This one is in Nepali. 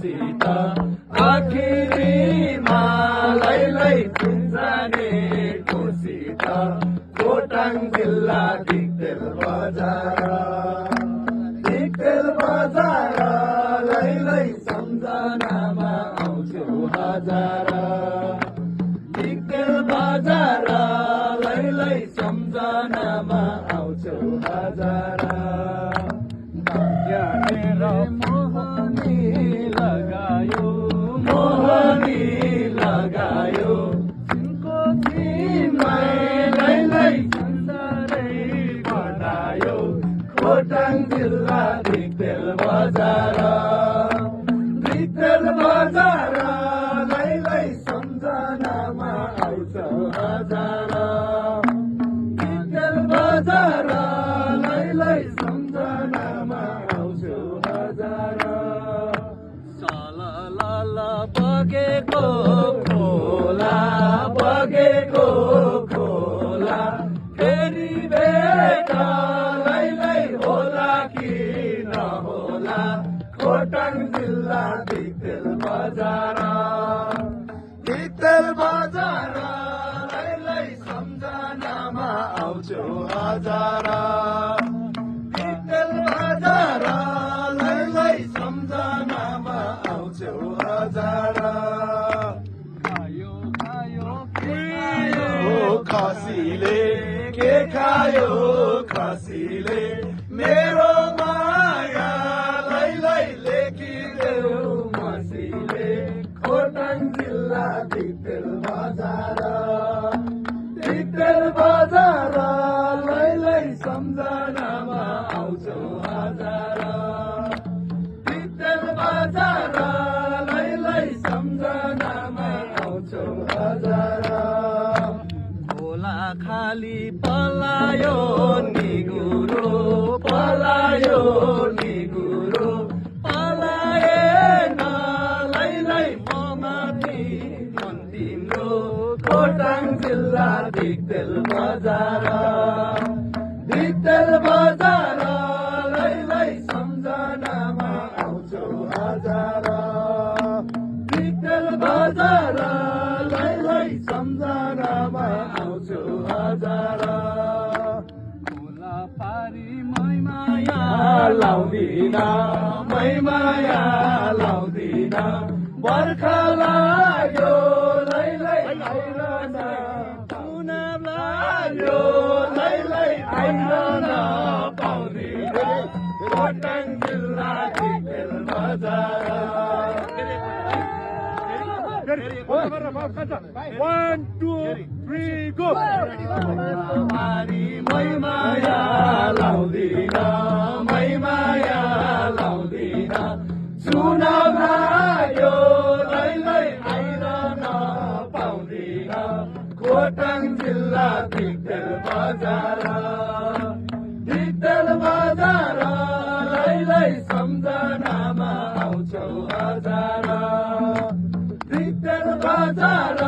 मसित आखिरीमा लैलै जाने कोसित खोटाङ जिल्ला दिक्तेल बजार लैलै सम्झनामा आउँछु हजार दिक्तेल बजार लैलै सम्झनामा आउँछु हजार मोहनी लगायो तिनको तिमै लैलै संसारै बनायो खोटाङ जिल्ला दिक्तेल बजार लैलै सम्झनामा आउँछ हजार दिक्तेल बजार लैलै सम्झनामा आउँछु हजार सललल बगेको खोला फेरि भेट लैलै होला कि नहोला खोटाङ जिल्ला दिक्तेल बजार लैलै सम्झनामा आउँछु हजार दिक्तेल बजार लैलै सम्झनामा आउँछु हजार खसीले के खायो खसीले मेरो माया लैलै लेखिदेऊ मसीले खोटाङ जिल्ला दिक्तेल बजार लैलै सम्झनामा आउँछु हजार दिक्तेल बजार लैलै सम्झनामा आउँछु हजार खाली पलायो निगुरो पलाएन लैलै ममाथि मन तिम्रो खोटाङ जिल्ला दिक्तेल बजार लैलै सम्झनामा आउँछु हजार दिक्तेल बजार लैलै सम्झनामा आउँछु हजार खोला पारी मै माया लाउँदिन बर्खा लाग्यो लैलै आइरहन चुनाव लाग्यो लैलै आइरहन पाउँदिन खोटाङ जिल्ला दिक्तेल बजार 1, 2, 3, go! मै माया लाउँदिन चुनाव लाग्यो लैलै आइरहन पाउँदिन खोटाङ जिल्ला दिक्तेल बजार लैलै सम्झनामा आउँछौ हजार दिक्तेल बजार